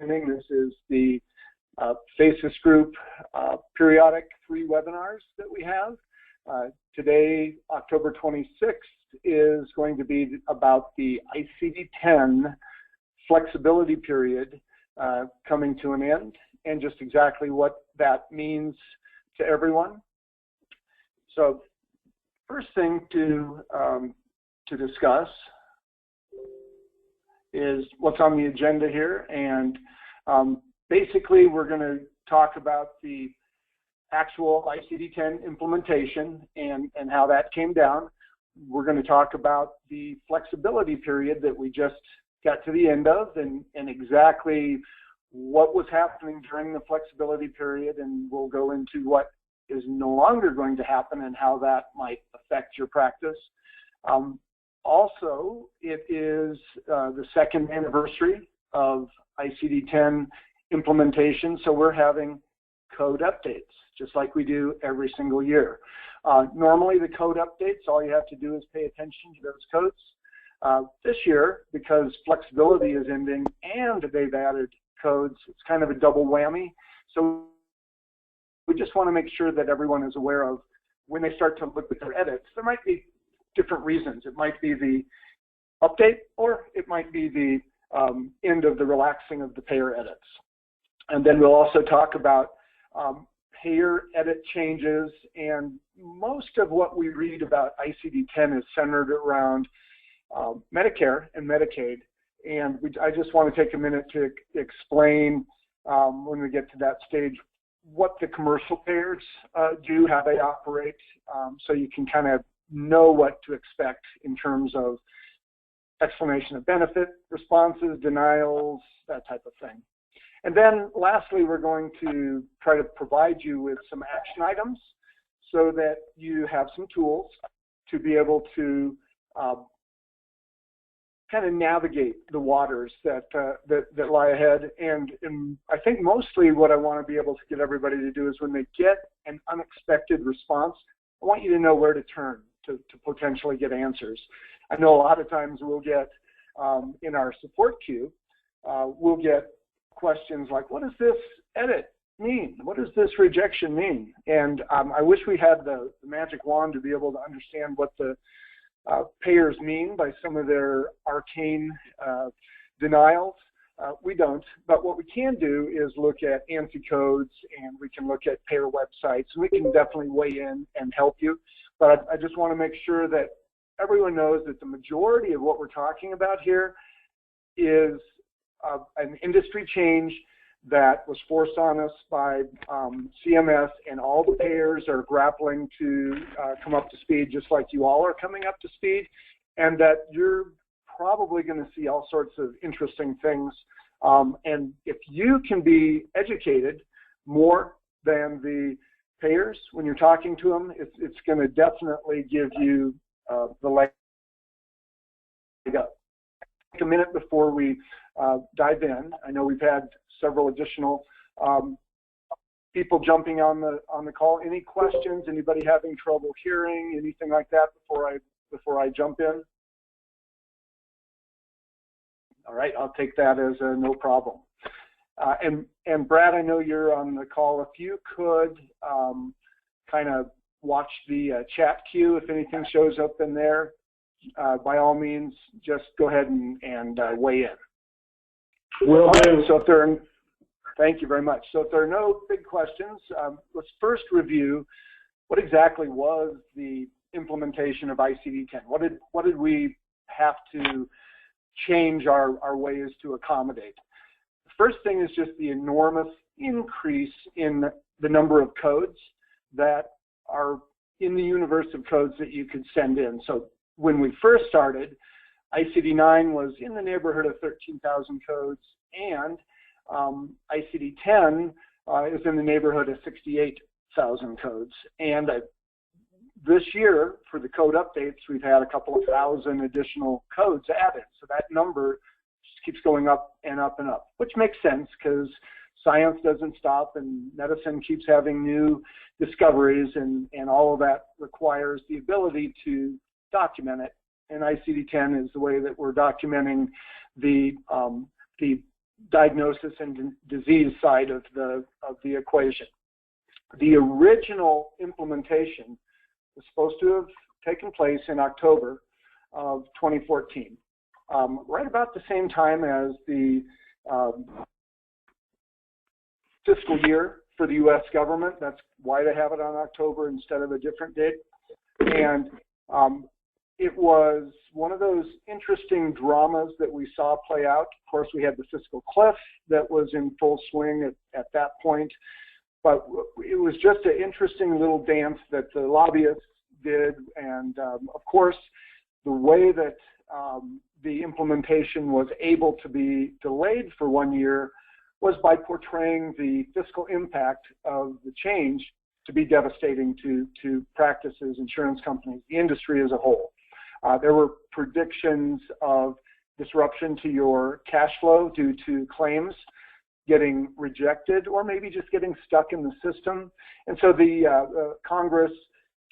This is the Phasis group periodic 3 webinars that we have. Today, October 26th, is going to be about the ICD-10 flexibility period coming to an end, and just exactly what that means to everyone. So, first thing to discuss is what's on the agenda here, and basically we're going to talk about the actual ICD-10 implementation and how that came down. We're going to talk about the flexibility period that we just got to the end of, and exactly what was happening during the flexibility period, and we'll go into what is no longer going to happen and how that might affect your practice. Also, it is the 2nd anniversary of ICD-10 implementation, so we're having code updates, just like we do every single year. Normally, the code updates, all you have to do is pay attention to those codes. This year, because flexibility is ending and they've added codes, it's kind of a double whammy. So we just want to make sure that everyone is aware of when they start to look at their edits. There might be different reasons. It might be the update, or it might be the end of the relaxing of the payer edits. And then we'll also talk about payer edit changes, and most of what we read about ICD-10 is centered around Medicare and Medicaid. And I just want to take a minute to explain, when we get to that stage, what the commercial payers do, how they operate, so you can kind of know what to expect in terms of explanation of benefit, responses, denials, that type of thing. And then lastly, we're going to try to provide you with some action items so that you have some tools to be able to kind of navigate the waters that lie ahead. And I think mostly what I want to be able to get everybody to do is when they get an unexpected response, I want you to know where to turn to potentially get answers. I know a lot of times we'll get, in our support queue, we'll get questions like, what does this edit mean? What does this rejection mean? And I wish we had the magic wand to be able to understand what the payers mean by some of their arcane denials. We don't, but what we can do is look at ANSI codes, and we can look at payer websites, and we can definitely weigh in and help you. But I just want to make sure that everyone knows that the majority of what we're talking about here is an industry change that was forced on us by CMS, and all the payers are grappling to come up to speed, just like you all are coming up to speed, and that you're probably going to see all sorts of interesting things. And if you can be educated more than the payers when you're talking to them, it's going to definitely give you the leg up. Take a minute before we dive in. I know we've had several additional people jumping on the call. Any questions? Anybody having trouble hearing? Anything like that before I jump in? All right, I'll take that as a no problem. And Brad, I know you're on the call. If you could kind of watch the chat queue, if anything shows up in there, by all means, just go ahead and weigh in. Will do. So if there are, thank you very much. So if there are no big questions, let's first review what exactly was the implementation of ICD-10. What did we have to change our ways to accommodate? The first thing is just the enormous increase in the number of codes that are in the universe of codes that you could send in. So when we first started, ICD-9 was in the neighborhood of 13,000 codes, and ICD-10 is in the neighborhood of 68,000 codes. And this year, for the code updates, we've had a couple of thousand additional codes added. So that number just keeps going up and up and up, which makes sense because science doesn't stop and medicine keeps having new discoveries, and all of that requires the ability to document it. And ICD-10 is the way that we're documenting the diagnosis and disease side of the equation. The original implementation was supposed to have taken place in October of 2014, right about the same time as the fiscal year for the U.S. government. That's why they have it on October instead of a different date. And it was one of those interesting dramas that we saw play out. Of course, we had the fiscal cliff that was in full swing at that point. But it was just an interesting little dance that the lobbyists did. And of course, the way that the implementation was able to be delayed for 1 year was by portraying the fiscal impact of the change to be devastating to practices, insurance companies, the industry as a whole. There were predictions of disruption to your cash flow due to claims getting rejected or maybe just getting stuck in the system. And so the Congress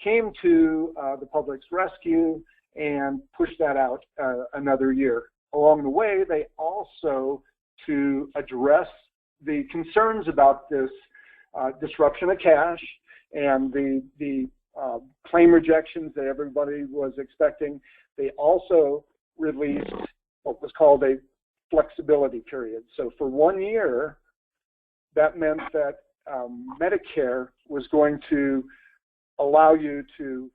came to the public's rescue and pushed that out another year. Along the way, they also, to address the concerns about this disruption of cash and the claim rejections that everybody was expecting, they also released what was called a flexibility period. So for 1 year, that meant that Medicare was going to allow you to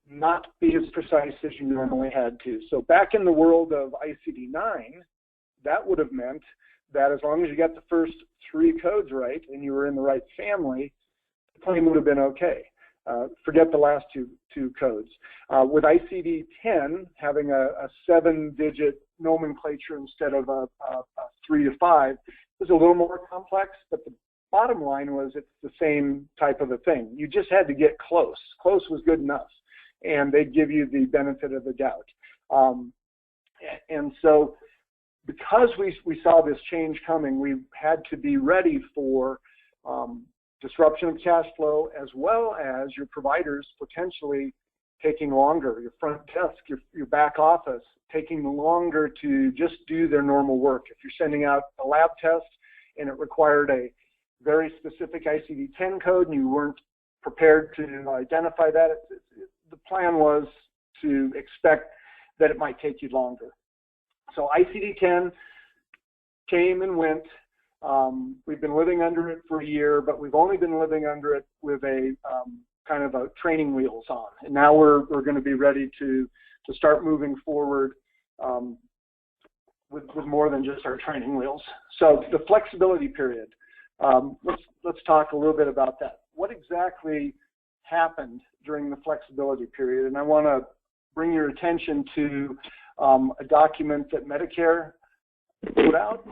not be as precise as you normally had to. So back in the world of ICD-9, that would have meant that as long as you got the first 3 codes right and you were in the right family, the claim would have been okay. Forget the last two codes. With ICD-10 having a 7-digit nomenclature instead of a 3 to 5, it was a little more complex, but the bottom line was it's the same type of a thing. You just had to get close. Close was good enough, and they'd give you the benefit of the doubt. And so because we saw this change coming, we had to be ready for disruption of cash flow, as well as your providers potentially taking longer, your front desk, your back office taking longer to just do their normal work. If you're sending out a lab test and it required a very specific ICD-10 code and you weren't prepared to identify that, the plan was to expect that it might take you longer. So ICD-10 came and went. We've been living under it for a year, but we've only been living under it with a kind of a training wheels on. And now we're going to be ready to start moving forward with more than just our training wheels. So the flexibility period, let's talk a little bit about that. What exactly happened during the flexibility period? And I want to bring your attention to a document that Medicare put out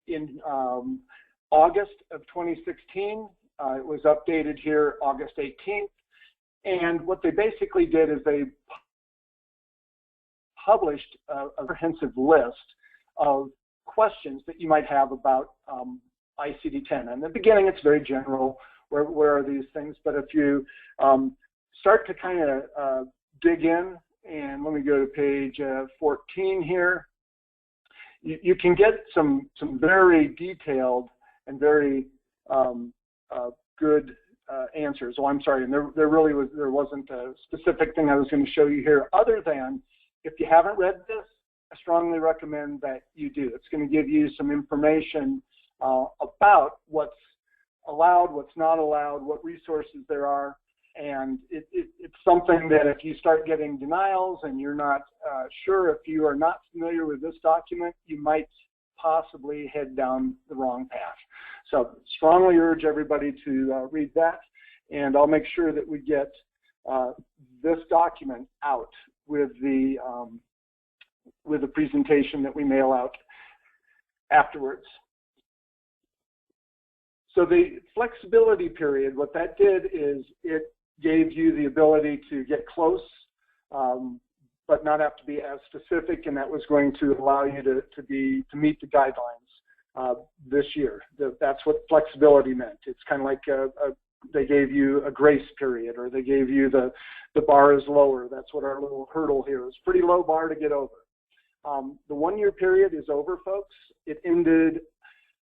in August of 2016. It was updated here August 18th. And what they basically did is they published a comprehensive list of questions that you might have about ICD-10. In the beginning, it's very general. Where are these things? But if you start to kind of dig in, and let me go to page 14 here, you can get some very detailed and very good answers. Oh, I'm sorry, and there wasn't a specific thing I was going to show you here, other than if you haven't read this, I strongly recommend that you do. It's going to give you some information about what's allowed, what's not allowed, what resources there are, and it's something that if you start getting denials and you're not sure, if you are not familiar with this document, you might possibly head down the wrong path. So strongly urge everybody to read that, and I'll make sure that we get this document out with the presentation that we mail out afterwards. So the flexibility period, what that did is it gave you the ability to get close, but not have to be as specific, and that was going to allow you to meet the guidelines this year. That's what flexibility meant. It's kind of like they gave you a grace period, or they gave you the bar is lower. That's what our little hurdle here is. Pretty low bar to get over. The 1 year period is over, folks. It ended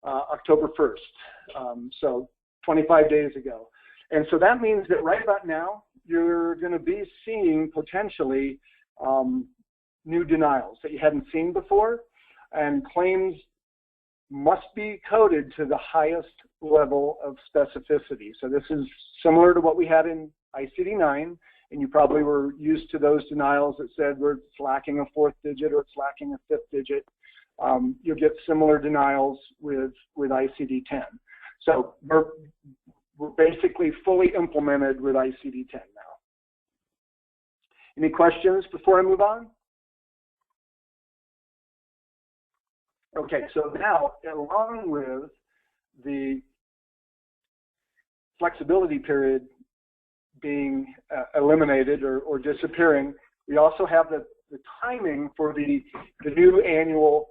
October 1st, so 25 days ago. And so that means that right about now, you're going to be seeing potentially new denials that you hadn't seen before, and claims must be coded to the highest level of specificity. So this is similar to what we had in ICD-9, and you probably were used to those denials that said it's lacking a 4th digit or it's lacking a 5th digit. You'll get similar denials with ICD-10. So we're basically fully implemented with ICD-10 now. Any questions before I move on? Okay, so now, along with the flexibility period being eliminated or disappearing, we also have the timing for the new annual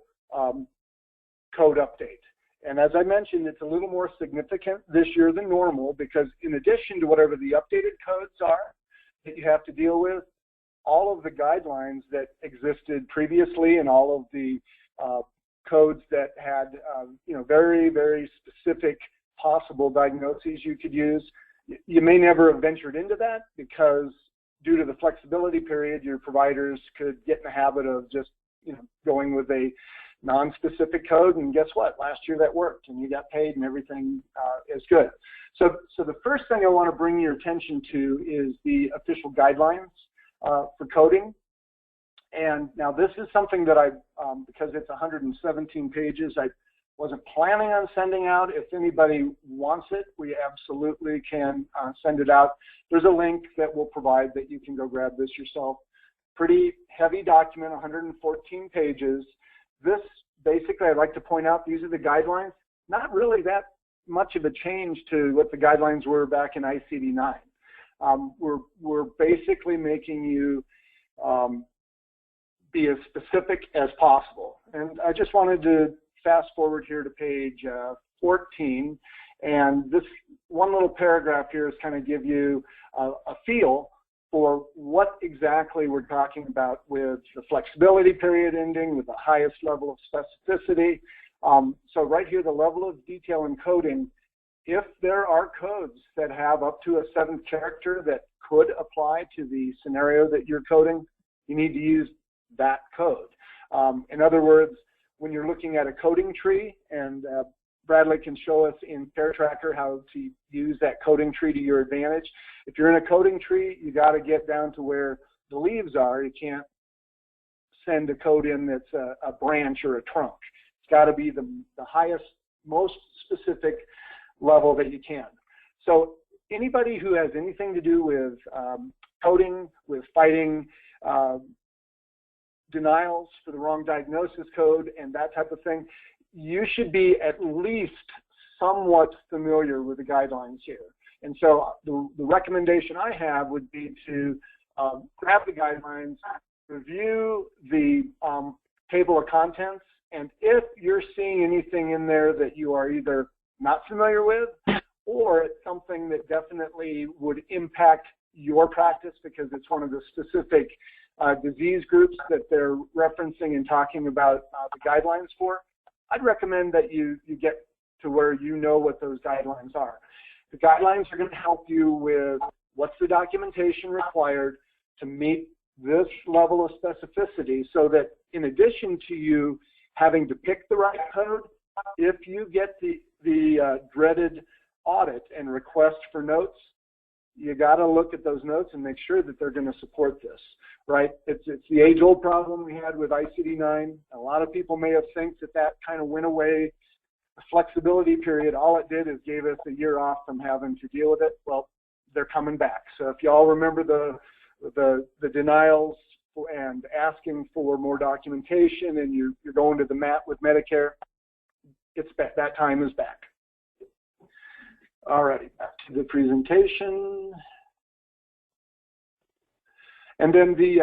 code update. And as I mentioned, it's a little more significant this year than normal because in addition to whatever the updated codes are that you have to deal with, all of the guidelines that existed previously and all of the codes that had very, very specific possible diagnoses you could use, you may never have ventured into that because due to the flexibility period, your providers could get in the habit of just going with a non-specific code, and guess what? Last year that worked, and you got paid, and everything is good. So the first thing I want to bring your attention to is the official guidelines for coding. And now this is something that because it's 117 pages, I wasn't planning on sending out. If anybody wants it, we absolutely can send it out. There's a link that we'll provide that you can go grab this yourself. Pretty heavy document, 114 pages. This, basically, I'd like to point out, these are the guidelines. Not really that much of a change to what the guidelines were back in ICD-9. We're basically making you be as specific as possible. And I just wanted to fast forward here to page 14. And this one little paragraph here is kind of give you a feel for what exactly we're talking about with the flexibility period ending with the highest level of specificity. So right here, the level of detail in coding, if there are codes that have up to a 7th character that could apply to the scenario that you're coding, you need to use that code. In other words, when you're looking at a coding tree, and Bradley can show us in Pair Tracker how to use that coding tree to your advantage. If you're in a coding tree, you got to get down to where the leaves are. You can't send a code in that's a branch or a trunk. It's got to be the highest, most specific level that you can. So anybody who has anything to do with coding, with fighting denials for the wrong diagnosis code and that type of thing, you should be at least somewhat familiar with the guidelines here. And so the recommendation I have would be to grab the guidelines, review the table of contents, and if you're seeing anything in there that you are either not familiar with or it's something that definitely would impact your practice because it's one of the specific disease groups that they're referencing and talking about the guidelines for, I'd recommend that you get to where you know what those guidelines are. The guidelines are going to help you with what's the documentation required to meet this level of specificity so that in addition to you having to pick the right code, if you get the dreaded audit and request for notes, you got to look at those notes and make sure that they're going to support this, right? It's the age-old problem we had with ICD-9. A lot of people may have think that kind of went away. The flexibility period, all it did is gave us a year off from having to deal with it. Well, they're coming back. So if you all remember the denials and asking for more documentation and you're going to the mat with Medicare, it's back. That time is back. All right, back to the presentation. And then the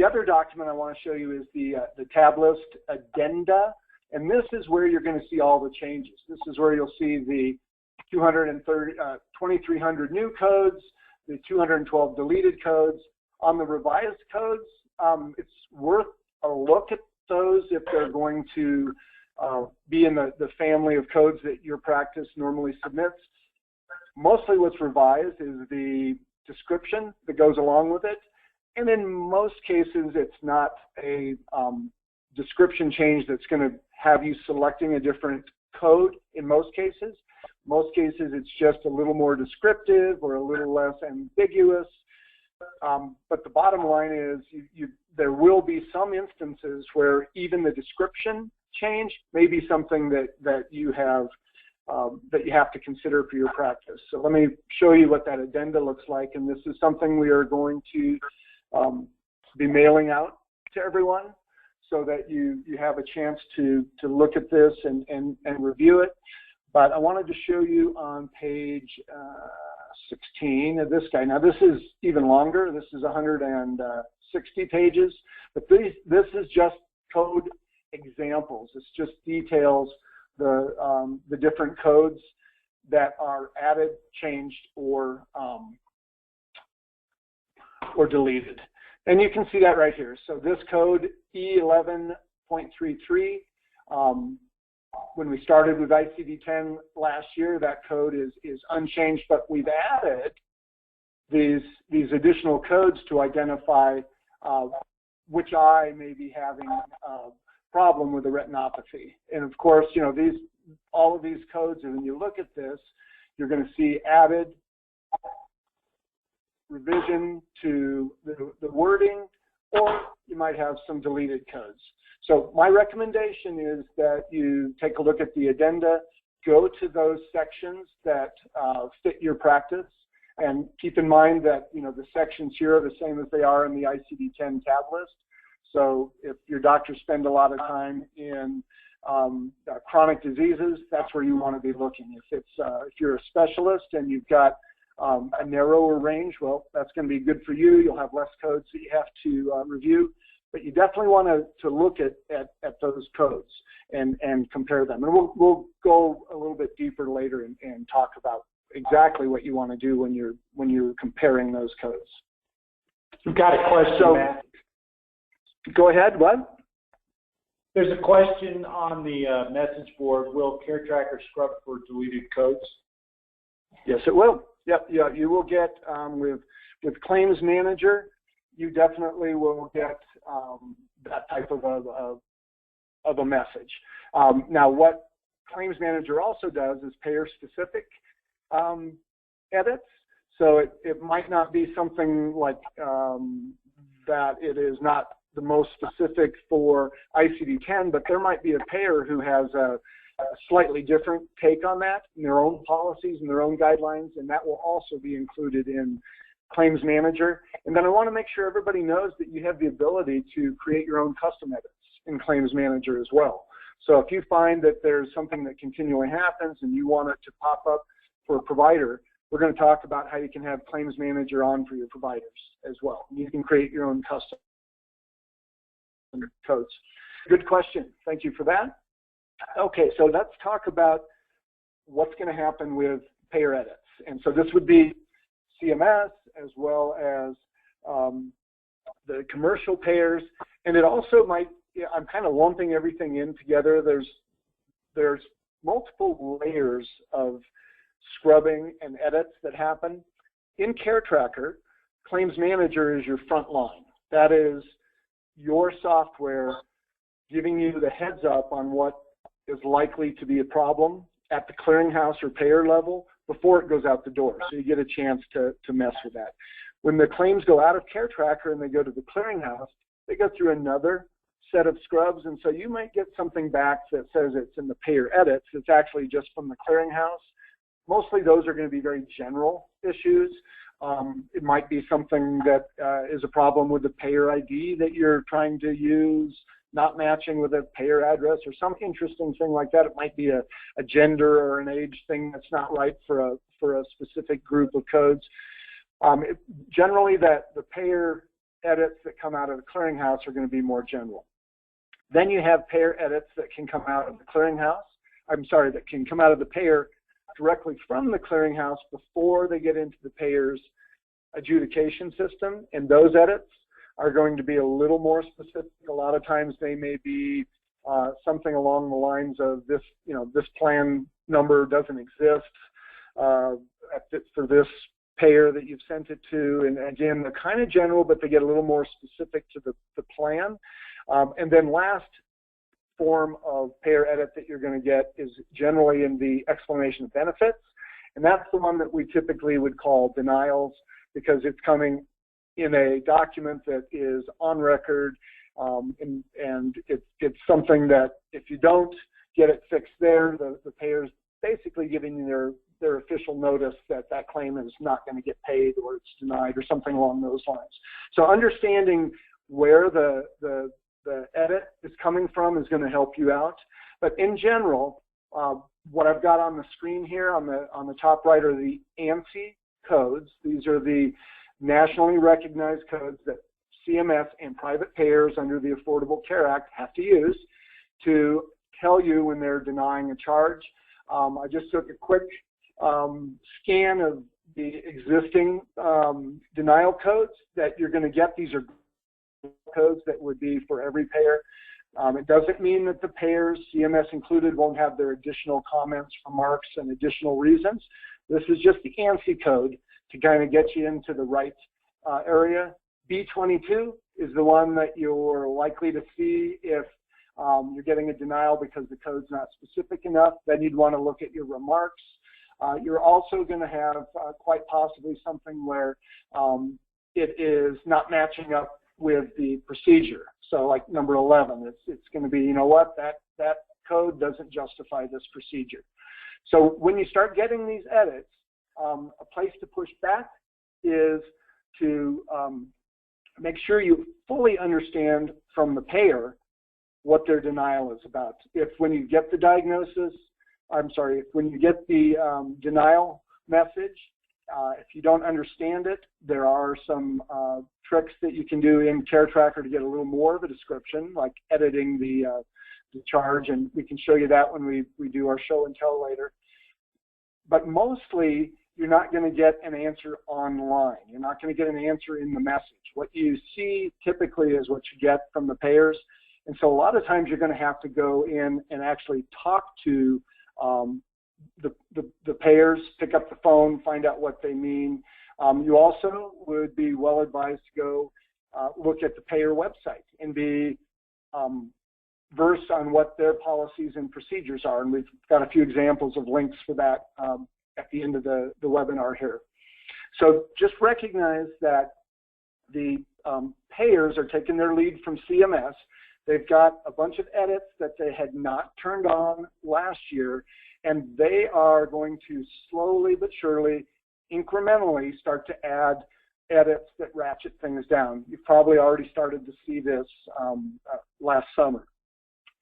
other document I want to show you is the tab list addenda. And this is where you're going to see all the changes. This is where you'll see the 2,300 new codes, the 212 deleted codes. On the revised codes, it's worth a look at those if they're going to be in the family of codes that your practice normally submits. Mostly what's revised is the description that goes along with it. And in most cases, it's not a description change that's going to have you selecting a different code in most cases. Most cases, it's just a little more descriptive or a little less ambiguous. But the bottom line is there will be some instances where even the description change may be something that you have to consider for your practice. So let me show you what that addenda looks like, and this is something we are going to be mailing out to everyone so that you have a chance to look at this and review it. But I wanted to show you on page 16 of this guy. Now this is even longer. This is 160 pages, but this is just code examples. It's just details the different codes that are added, changed, or deleted. And you can see that right here. So this code E11.33, when we started with ICD-10 last year, that code is unchanged, but we've added these additional codes to identify which eye may be having a problem with the retinopathy. And of course, you know, all of these codes, and when you look at this, you're going to see added, revision to the wording, or you might have some deleted codes. So my recommendation is that you take a look at the addenda, go to those sections that fit your practice, and keep in mind that, you know, the sections here are the same as they are in the ICD-10 tab list. So if your doctors spend a lot of time in chronic diseases, that's where you want to be looking. If you're a specialist and you've got a narrower range, well, that's going to be good for you. You'll have less codes that you have to review, but you definitely want to look at those codes and compare them. And we'll go a little bit deeper later and talk about exactly what you want to do when you're comparing those codes. We've got a question, Matt. Go ahead. What? There's a question on the message board. Will CareTracker scrub for deleted codes? Yes, it will. Yep. Yeah, you will get with Claims Manager. You definitely will get that type of a message. Now, what Claims Manager also does is payer-specific edits. So it might not be something like that. It is not the most specific for ICD-10, but there might be a payer who has a slightly different take on that in their own policies and their own guidelines, and that will also be included in Claims Manager. And then I want to make sure everybody knows that you have the ability to create your own custom edits in Claims Manager as well. So if you find that there's something that continually happens and you want it to pop up for a provider, we're going to talk about how you can have Claims Manager on for your providers as well. You can create your own custom codes. Good question. Thank you for that. Okay, so let's talk about what's going to happen with payer edits. And so this would be CMS as well as the commercial payers, and it also might, I'm kind of lumping everything in together. There's multiple layers of scrubbing and edits that happen. In CareTracker, Claims Manager is your front line. That is your software giving you the heads up on what is likely to be a problem at the clearinghouse or payer level before it goes out the door. So you get a chance to mess with that. When the claims go out of CareTracker and they go to the clearinghouse, they go through another set of scrubs, and so you might get something back that says it's in the payer edits. It's actually just from the clearinghouse. Mostly those are going to be very general issues. It might be something that is a problem with the payer ID that you're trying to use, not matching with a payer address or some interesting thing like that. It might be a gender or an age thing that's not right for a specific group of codes. Generally, the payer edits that come out of the clearinghouse are going to be more general. Then you have payer edits that can come out of the clearinghouse. That can come out of the payer directly from the clearinghouse before they get into the payer's adjudication system. And those edits are going to be a little more specific. A lot of times they may be something along the lines of this, this plan number doesn't exist for this payer that you've sent it to. And again, they're kind of general, but they get a little more specific to the plan. And then last form of payer edit that you're going to get is generally in the explanation of benefits. And that's the one that we typically would call denials, because it's coming in a document that is on record, and it's something that if you don't get it fixed there, the payer's basically giving you their official notice that that claim is not going to get paid, or it's denied, or something along those lines. So understanding where the edit is coming from is going to help you out. But in general, what I've got on the screen here on the top right are the ANSI codes. These are the nationally recognized codes that CMS and private payers under the Affordable Care Act have to use to tell you when they're denying a charge. I just took a quick scan of the existing denial codes that you're going to get. These are codes that would be for every payer. It doesn't mean that the payers, CMS included, won't have their additional comments, remarks, and additional reasons. This is just the ANSI code to kind of get you into the right area. B22 is the one that you're likely to see if you're getting a denial because the code's not specific enough. Then you'd want to look at your remarks. You're also going to have quite possibly something where it is not matching up with the procedure. So like number 11, it's going to be, you know what, that code doesn't justify this procedure. So when you start getting these edits, a place to push back is to make sure you fully understand from the payer what their denial is about. If when you get the diagnosis, when you get the denial message, if you don't understand it, there are some tricks that you can do in Care Tracker to get a little more of a description, like editing the charge, and we can show you that when we do our show and tell later. But mostly, you're not going to get an answer online. You're not going to get an answer in the message. What you see typically is what you get from the payers. And so a lot of times you're going to have to go in and actually talk to the payers, pick up the phone, find out what they mean. You also would be well advised to go look at the payer website and be versed on what their policies and procedures are. And we've got a few examples of links for that at the end of the webinar here. So just recognize that the payers are taking their lead from CMS. They've got a bunch of edits that they had not turned on last year, and they are going to slowly but surely, incrementally start to add edits that ratchet things down. You've probably already started to see this last summer.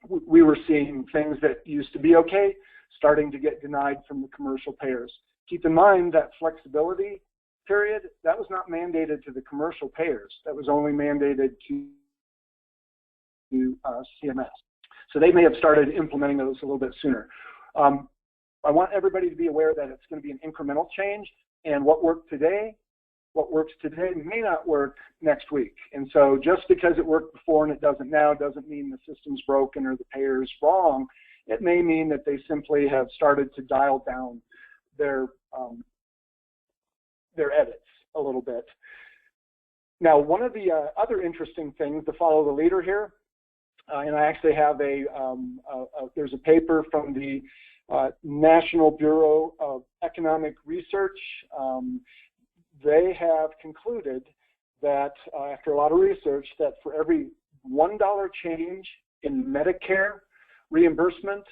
We were seeing things that used to be okay starting to get denied from the commercial payers. Keep in mind that flexibility period, that was not mandated to the commercial payers. That was only mandated to CMS. So they may have started implementing those a little bit sooner. I want everybody to be aware that it's going to be an incremental change, and what works today may not work next week. And so just because it worked before and it doesn't now doesn't mean the system's broken or the payer's wrong. It may mean that they simply have started to dial down their edits a little bit. Now, one of the other interesting things to follow the leader here, and I actually have there's a paper from the National Bureau of Economic Research. They have concluded that after a lot of research, that for every $1 change in Medicare reimbursement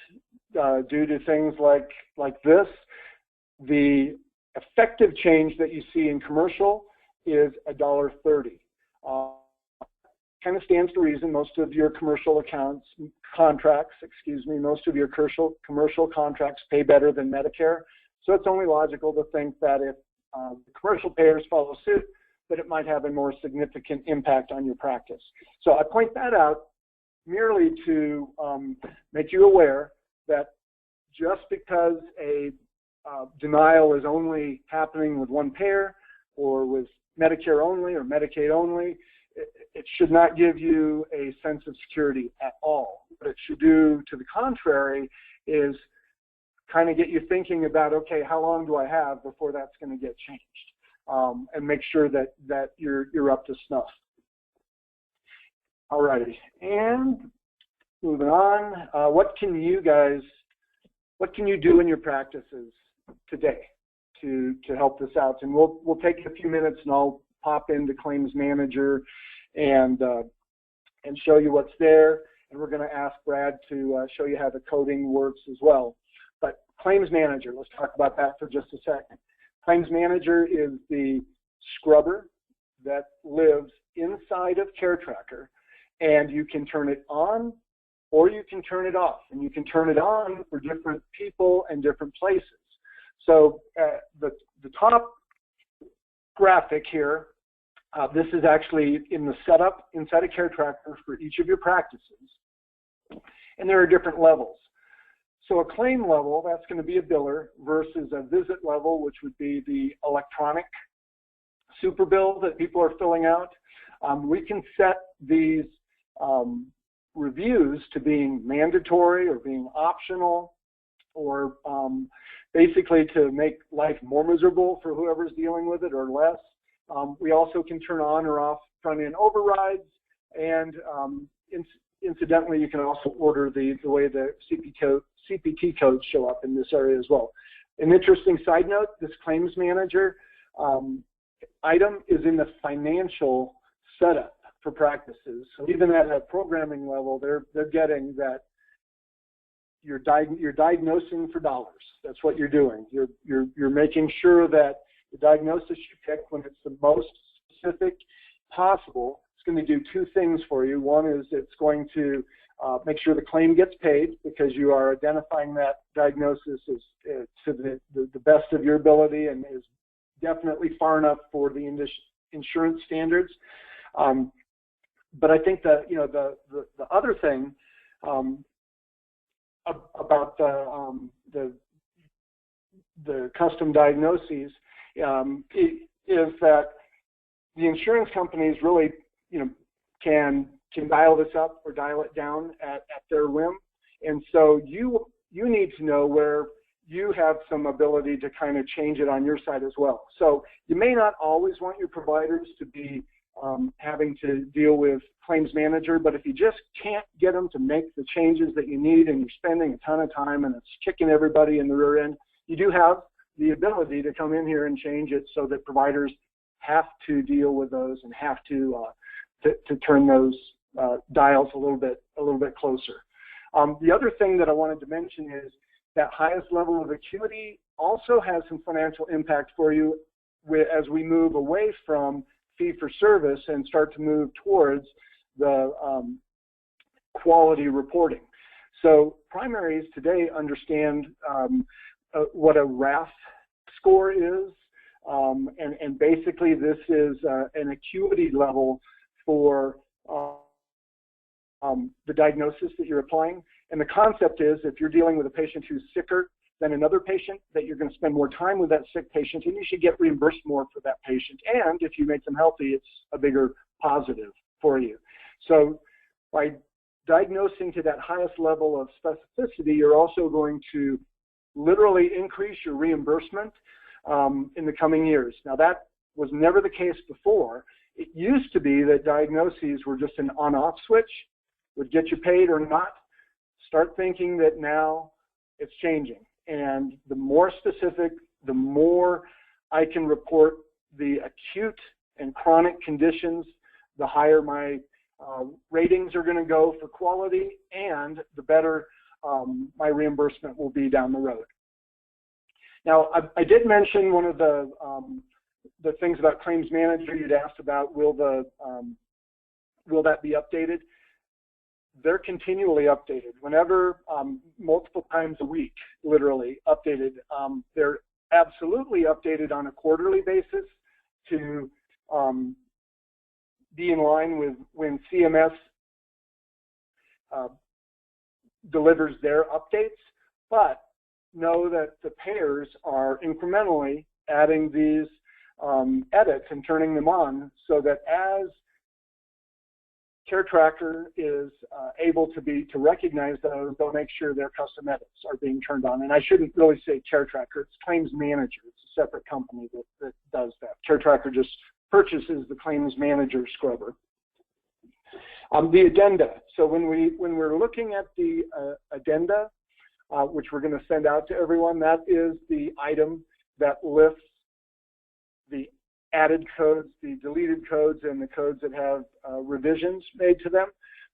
due to things like this, the effective change that you see in commercial is $1.30. Kind of stands to reason. Most of your commercial contracts pay better than Medicare. So it's only logical to think that if the commercial payers follow suit, that it might have a more significant impact on your practice. So I point that out merely to make you aware that just because a denial is only happening with one payer or with Medicare only or Medicaid only, it should not give you a sense of security at all. What it should do, to the contrary, is kind of get you thinking about, okay, how long do I have before that's going to get changed, and make sure that you're up to snuff. All righty, and moving on, what can you do in your practices today to help this out? And we'll take a few minutes, and I'll pop into Claims Manager and show you what's there. And we're going to ask Brad to show you how the coding works as well. But Claims Manager, let's talk about that for just a second. Claims Manager is the scrubber that lives inside of CareTracker, and you can turn it on or you can turn it off. And you can turn it on for different people and different places. So the top graphic here, this is actually in the setup inside a CareTracker for each of your practices. And there are different levels. So a claim level, that's going to be a biller, versus a visit level, which would be the electronic super bill that people are filling out. We can set these reviews to being mandatory or being optional, or basically to make life more miserable for whoever's dealing with it or less. We also can turn on or off front-end overrides, and incidentally, you can also order the way the CPT codes show up in this area as well. An interesting side note, this Claims Manager item is in the financial setup for practices. So even at a programming level, they're getting that you're diagnosing for dollars. That's what you're doing. You're making sure that the diagnosis you pick, when it's the most specific possible, it's going to do two things for you. One is it's going to make sure the claim gets paid, because you are identifying that diagnosis as to the best of your ability and is definitely far enough for the insurance standards. But I think that the other thing about the custom diagnoses is that the insurance companies really can dial this up or dial it down at their whim, and so you need to know where you have some ability to kind of change it on your side as well. So you may not always want your providers to be having to deal with Claims Manager, but if you just can't get them to make the changes that you need, and you're spending a ton of time and it's kicking everybody in the rear end, you do have the ability to come in here and change it so that providers have to deal with those and have to turn those dials a little bit closer. The other thing that I wanted to mention is that highest level of acuity also has some financial impact for you as we move away from fee-for-service and start to move towards the quality reporting. So primaries today understand what a RAF score is, and basically this is an acuity level for the diagnosis that you're applying. And the concept is, if you're dealing with a patient who's sicker than another patient, that you're going to spend more time with that sick patient, and you should get reimbursed more for that patient. And if you make them healthy, it's a bigger positive for you. So by diagnosing to that highest level of specificity, you're also going to literally increase your reimbursement in the coming years. Now, that was never the case before. It used to be that diagnoses were just an on-off switch, would get you paid or not. Start thinking that now it's changing. And the more specific, the more I can report the acute and chronic conditions, the higher my ratings are going to go for quality, and the better my reimbursement will be down the road. Now, I did mention one of the things about Claims Manager. You'd asked about will that be updated? They're continually updated. Whenever, multiple times a week, literally updated. They're absolutely updated on a quarterly basis to be in line with when CMS delivers their updates, but know that the payers are incrementally adding these edits and turning them on, so that as Care Tracker is able to recognize those. They'll make sure their custom edits are being turned on. And I shouldn't really say Care Tracker. It's Claims Manager. It's a separate company that does that. Care Tracker just purchases the Claims Manager scrubber. The addenda. So when we're looking at the addenda, which we're going to send out to everyone, that is the item that lists the added codes, the deleted codes, and the codes that have revisions made to them.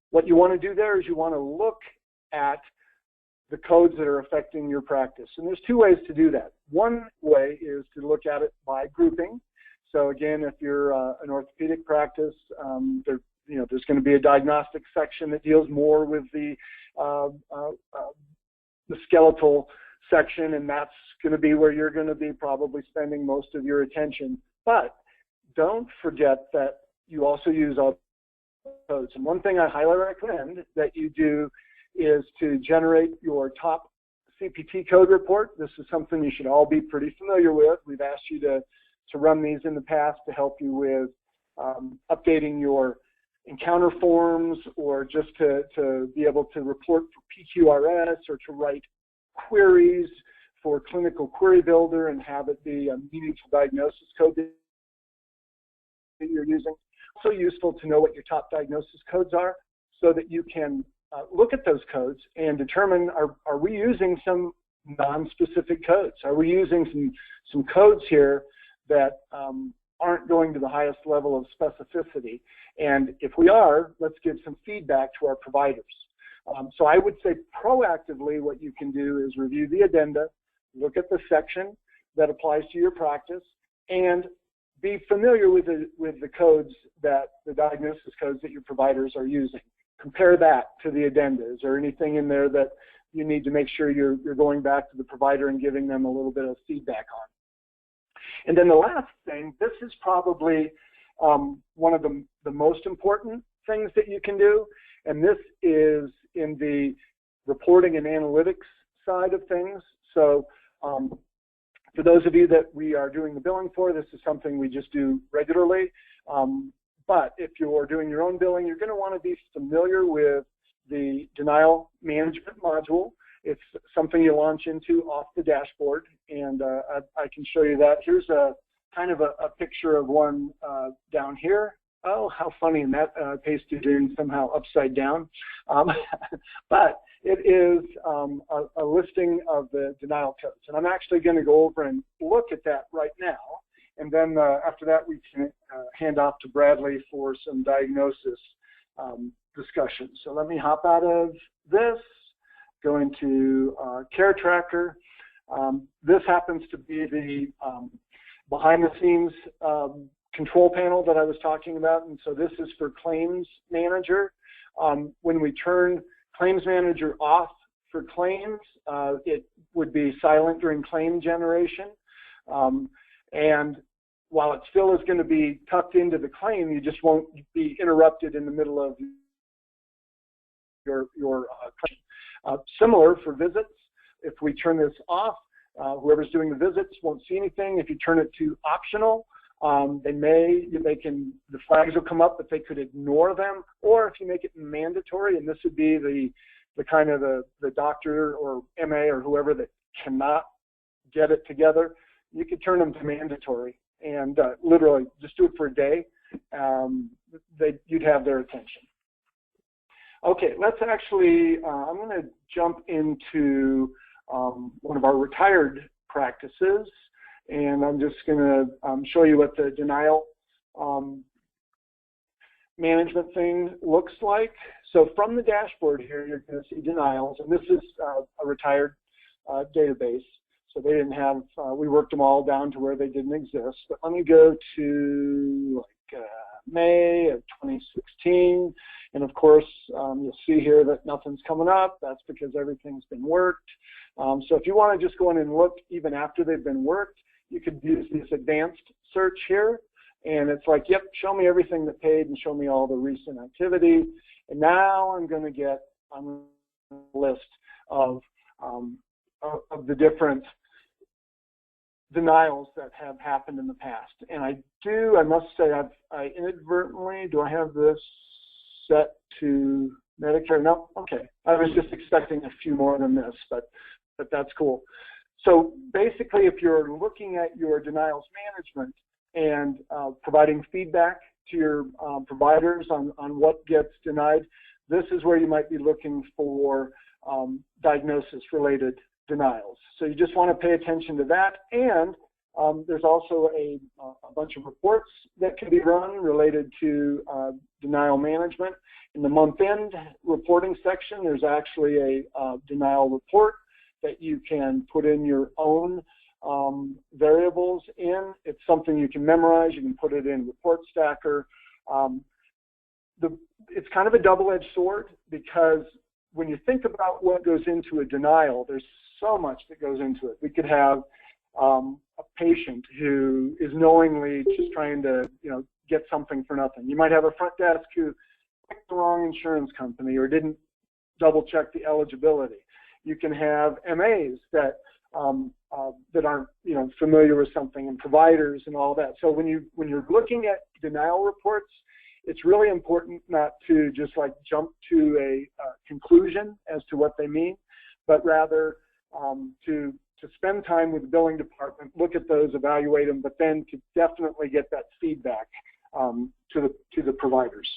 What you want to do there is you want to look at the codes that are affecting your practice. And there's two ways to do that. One way is to look at it by grouping. So again, if you're an orthopedic practice, there's going to be a diagnostic section that deals more with the skeletal section, and that's going to be where you're going to be probably spending most of your attention. But don't forget that you also use all codes. And one thing I highly recommend that you do is to generate your top CPT code report. This is something you should all be pretty familiar with. We've asked you to run these in the past to help you with updating your encounter forms, or just to be able to report for PQRS, or to write queries for Clinical Query Builder and have it be a meaningful diagnosis code that you're using. Also useful to know what your top diagnosis codes are, so that you can look at those codes and determine, are we using some non-specific codes? Are we using some codes here that aren't going to the highest level of specificity? And if we are, let's give some feedback to our providers. So I would say proactively what you can do is review the addenda, look at the section that applies to your practice, and be familiar with the codes, that the diagnosis codes that your providers are using. Compare that to the addenda. Is there anything in there that you need to make sure you're going back to the provider and giving them a little bit of feedback on? And then the last thing, this is probably one of the most important things that you can do, and this is in the reporting and analytics side of things. So for those of you that we are doing the billing for, this is something we just do regularly. But if you're doing your own billing, you're going to want to be familiar with the denial management module. It's something you launch into off the dashboard, and I can show you that. Here's a kind of a picture of one down here. Oh, how funny, and that pasted in somehow upside down. But it is a listing of the denial codes, and I'm actually going to go over and look at that right now. And then after that, we can hand off to Bradley for some diagnosis discussion. So let me hop out of this, go into Care Tracker. This happens to be the behind-the-scenes control panel that I was talking about, and so this is for Claims Manager. When we turn Claims Manager off for claims, it would be silent during claim generation. And while it still is going to be tucked into the claim, you just won't be interrupted in the middle of your claim. Similar for visits. If we turn this off, whoever's doing the visits won't see anything. If you turn it to optional, the flags will come up, but they could ignore them. Or if you make it mandatory, and this would be the kind of the doctor or MA or whoever that cannot get it together, you could turn them to mandatory, and literally just do it for a day. You'd have their attention. Okay, let's actually, I'm going to jump into one of our retired practices, and I'm just going to show you what the denial management thing looks like. So from the dashboard here, you're going to see denials, and this is a retired database. So they didn't have, we worked them all down to where they didn't exist. But let me go to May of 2016. And of course, you'll see here that nothing's coming up. That's because everything's been worked. So if you want to just go in and look even after they've been worked, you could use this advanced search here. And it's like, yep, show me everything that paid and show me all the recent activity. And now I'm going to get a list of the different denials that have happened in the past. And I must say, I inadvertently, do I have this? set to Medicare. No, okay. I was just expecting a few more than this, but that's cool. So basically, if you're looking at your denials management and providing feedback to your providers on what gets denied, this is where you might be looking for diagnosis-related denials. So you just want to pay attention to that. And there's also a bunch of reports that can be run related to denial management. In the month-end reporting section, there's actually a denial report that you can put in your own variables in. It's something you can memorize. You can put it in Report Stacker. It's kind of a double-edged sword, because when you think about what goes into a denial, there's so much that goes into it. We could have a patient who is knowingly just trying to, get something for nothing. You might have a front desk who picked the wrong insurance company or didn't double-check the eligibility. You can have MAs that aren't familiar with something, and providers and all that. So when you're looking at denial reports, it's really important not to just jump to a conclusion as to what they mean, but rather to spend time with the billing department, look at those, evaluate them, but then to definitely get that feedback to the providers.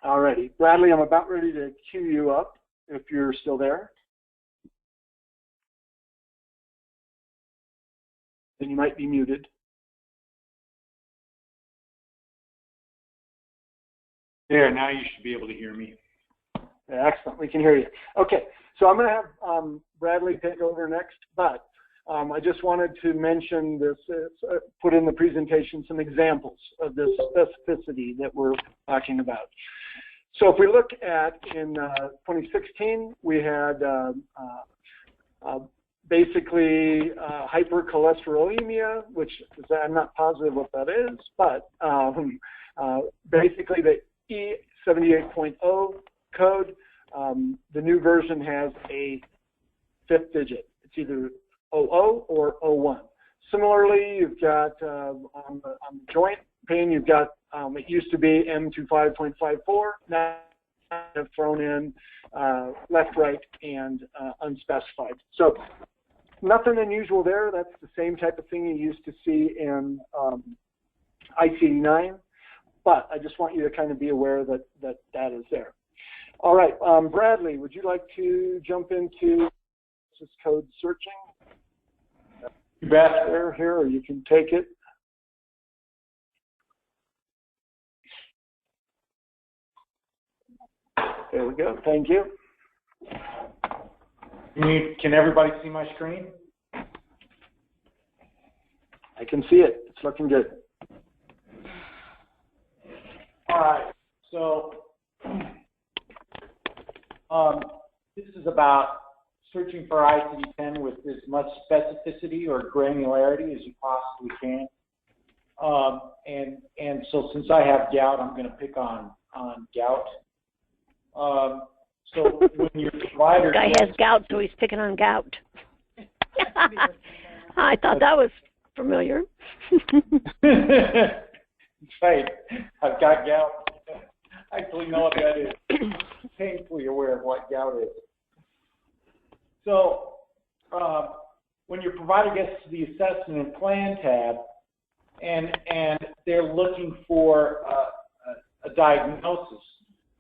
Alrighty, Bradley, I'm about ready to queue you up if you're still there. Then you might be muted. There, now you should be able to hear me. Yeah, excellent, we can hear you. Okay, so I'm going to have Bradley take over next, but I just wanted to mention this, put in the presentation some examples of this specificity that we're talking about. So if we look at in 2016, we had basically hypercholesterolemia, which is, I'm not positive what that is, but basically the E78.0 code, the new version has a 5th digit. It's either 00 or 01. Similarly, you've got on the joint pain, you've got, it used to be M25.54, now have thrown in left, right, and unspecified. So nothing unusual there. That's the same type of thing you used to see in ICD-9, but I just want you to kind of be aware that that is there. All right, Bradley, would you like to jump into this code searching? You bet. Here, or you can take it. There we go. Thank you. Can everybody see my screen? I can see it. It's looking good. All right. So this is about searching for ICD-10 with as much specificity or granularity as you possibly can. And so since I have gout, I'm going to pick on gout. So when your provider... This guy has gout, so he's picking on gout. I thought that was familiar. Right. I've got gout. I actually know what that is. Painfully aware of what gout is. So when your provider gets to the assessment and plan tab, and they're looking for a diagnosis,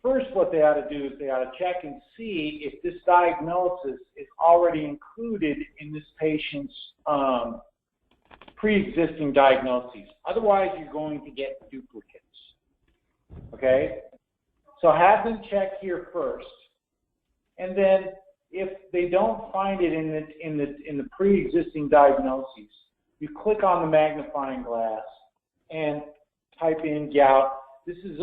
first what they ought to do is they ought to check and see if this diagnosis is already included in this patient's pre-existing diagnoses. Otherwise, you're going to get duplicates. Okay? So have them check here first, and then if they don't find it in the pre-existing diagnoses, you click on the magnifying glass and type in gout. This is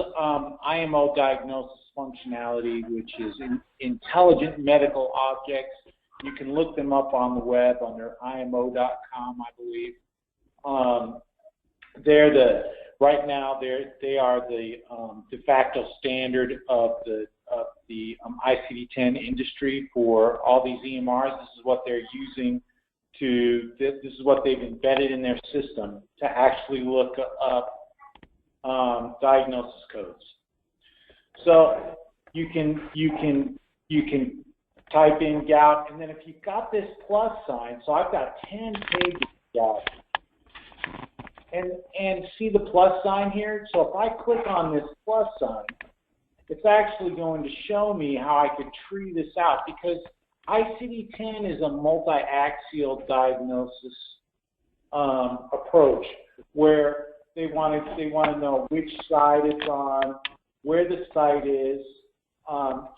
IMO diagnosis functionality, which is intelligent medical objects. You can look them up on the web under IMO.com, I believe. Right now they are the de facto standard of the ICD-10 industry for all these EMRs. This is what they're using this is what they've embedded in their system to actually look up diagnosis codes. So you can type in gout, and then if you've got this plus sign, so I've got 10 pages of gout. And see the plus sign here? So if I click on this plus sign, it's actually going to show me how I could tree this out, because ICD-10 is a multi-axial diagnosis approach where they want to know which side it's on, where the site is.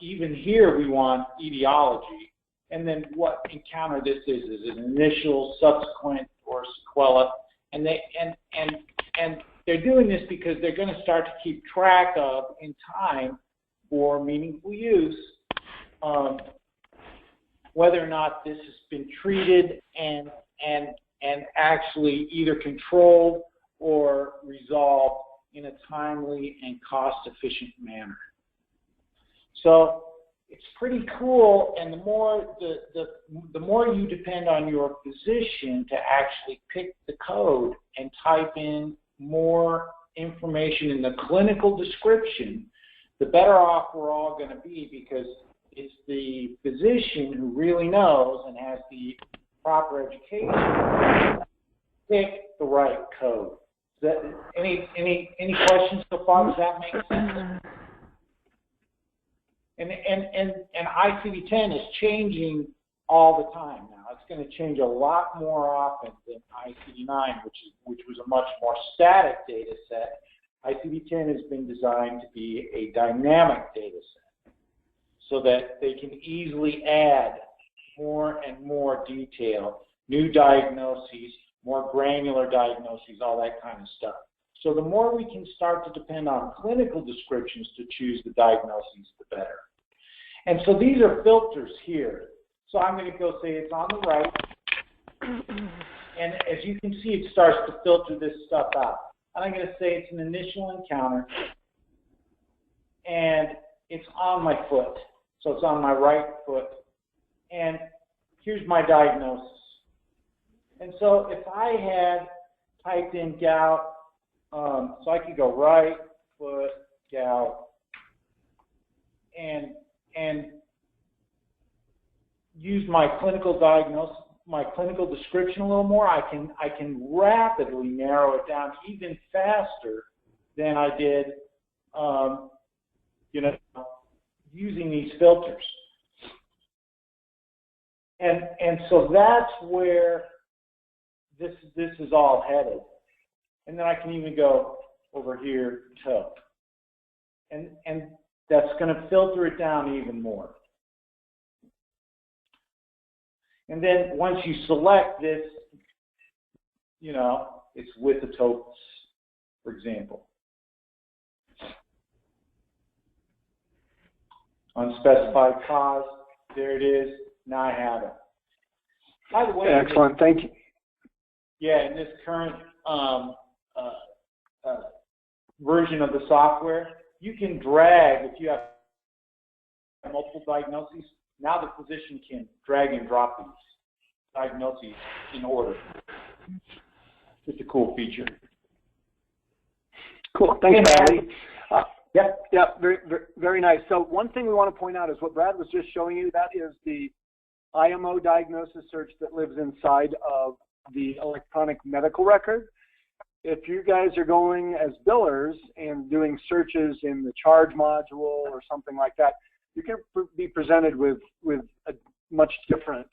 Even here we want etiology, and then what encounter this is. Is it initial, subsequent, or sequela? And they're doing this because they're going to start to keep track of in time for meaningful use whether or not this has been treated and actually either controlled or resolved in a timely and cost-efficient manner. So it's pretty cool, and the more you depend on your physician to actually pick the code and type in more information in the clinical description, the better off we're all going to be, because it's the physician who really knows and has the proper education to pick the right code. Any questions so far? Does that make sense? And ICD-10 is changing all the time now. It's going to change a lot more often than ICD-9, which was a much more static data set. ICD-10 has been designed to be a dynamic data set so that they can easily add more and more detail, new diagnoses, more granular diagnoses, all that kind of stuff. So the more we can start to depend on clinical descriptions to choose the diagnoses, the better. And so these are filters here. So I'm going to go say it's on the right. And as you can see, it starts to filter this stuff out. And I'm going to say it's an initial encounter. And it's on my foot. So it's on my right foot. And here's my diagnosis. And so if I had typed in gout, so I could go right foot gout and use my clinical diagnosis, my clinical description a little more, I can rapidly narrow it down even faster than I did, using these filters. And so that's where this is all headed. And then I can even go over here to, and that's going to filter it down even more. And then once you select this, it's with the topus, for example. Unspecified cause, there it is. Now I have it. By the way, excellent, thank you. Yeah, in this current version of the software, you can drag, if you have multiple diagnoses, now the physician can drag and drop these diagnoses in order. It's a cool feature. Cool, thanks, Bradley. Yep, very, very nice. So one thing we want to point out is what Brad was just showing you, that is the IMO diagnosis search that lives inside of the electronic medical record. If you guys are going as billers and doing searches in the charge module or something like that, you can be presented with a much different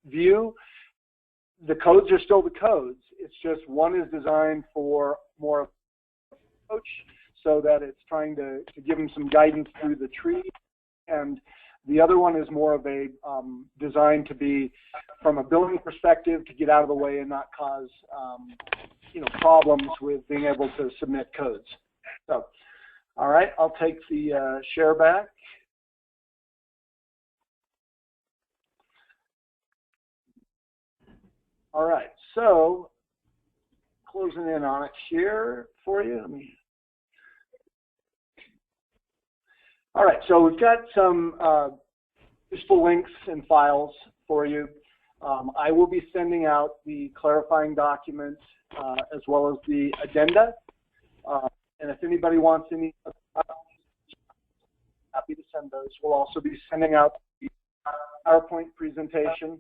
view. The codes are still the codes. It's just one is designed for more approach so that it's trying to give them some guidance through the tree, and the other one is more of a designed to be from a billing perspective to get out of the way and not cause problems with being able to submit codes. So, all right, I'll take the share back. All right, so closing in on it here for you. All right, so we've got some useful links and files for you. I will be sending out the clarifying document as well as the addenda. And if anybody wants any, happy to send those. We'll also be sending out the PowerPoint presentation,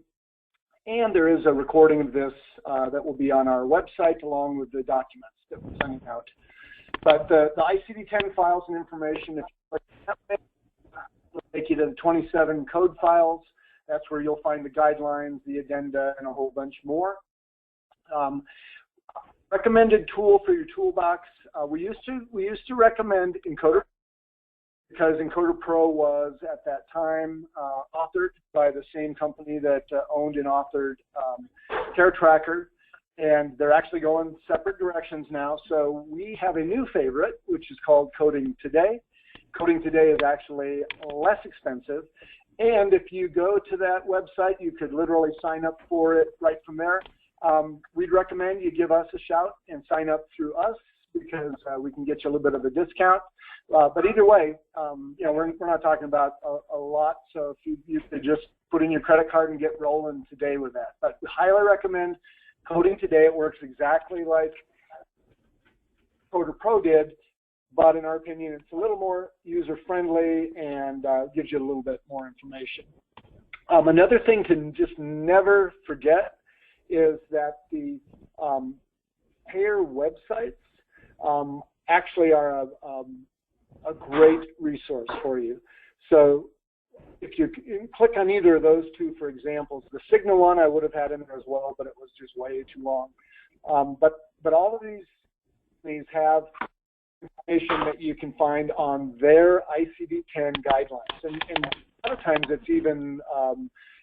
and there is a recording of this that will be on our website along with the documents that we're sending out. But the ICD-10 files and information, if you click that, will take you to the 27 code files. That's where you'll find the guidelines, the addenda, and a whole bunch more. Recommended tool for your toolbox. We used to recommend Encoder, because Encoder Pro was at that time authored by the same company that owned and authored Care Tracker, and they're actually going separate directions now. So we have a new favorite, which is called Coding Today. Coding Today is actually less expensive, and if you go to that website, you could literally sign up for it right from there. We'd recommend you give us a shout and sign up through us, because we can get you a little bit of a discount. But either way, you know, we're not talking about a lot, so if you could just put in your credit card and get rolling today with that. But we highly recommend Coding Today. It works exactly like Encoder Pro did, but in our opinion, it's a little more user-friendly and gives you a little bit more information. Another thing to just never forget is that the payer websites actually are a great resource for you. So if you click on either of those two for examples, the Cigna one I would have had in there as well, but it was just way too long. But all of these have information that you can find on their ICD-10 guidelines, and a lot of times it's even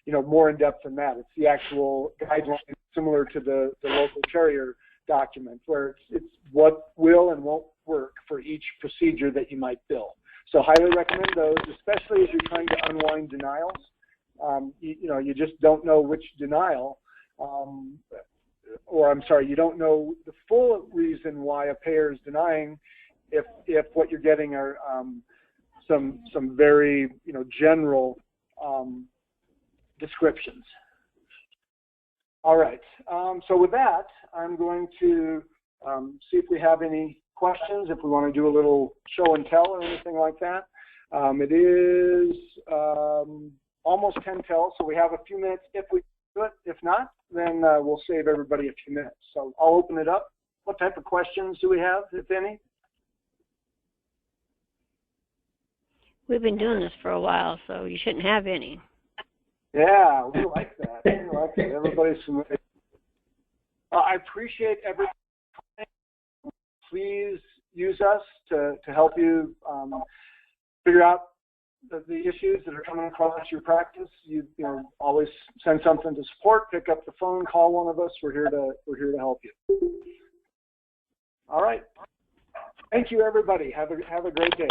you know, more in depth than that. It's the actual guidelines similar to the local carrier document, where it's what will and won't work for each procedure that you might bill. So highly recommend those, especially as you're trying to unwind denials. You know, you just don't know which denial, or I'm sorry, you don't know the full reason why a payer is denying if what you're getting are some very, you know, general descriptions. All right, so with that, I'm going to see if we have any questions, if we want to do a little show and tell or anything like that. It is almost 10:00, so we have a few minutes if we do it. If not, then we'll save everybody a few minutes. So I'll open it up. What type of questions do we have, if any? We've been doing this for a while, so you shouldn't have any. Yeah, we like that. We like that. Everybody's familiar. I appreciate everything. Please use us to help you figure out the issues that are coming across your practice. You know, always send something to support. Pick up the phone. Call one of us. We're here to help you. All right. Thank you, everybody. Have a great day.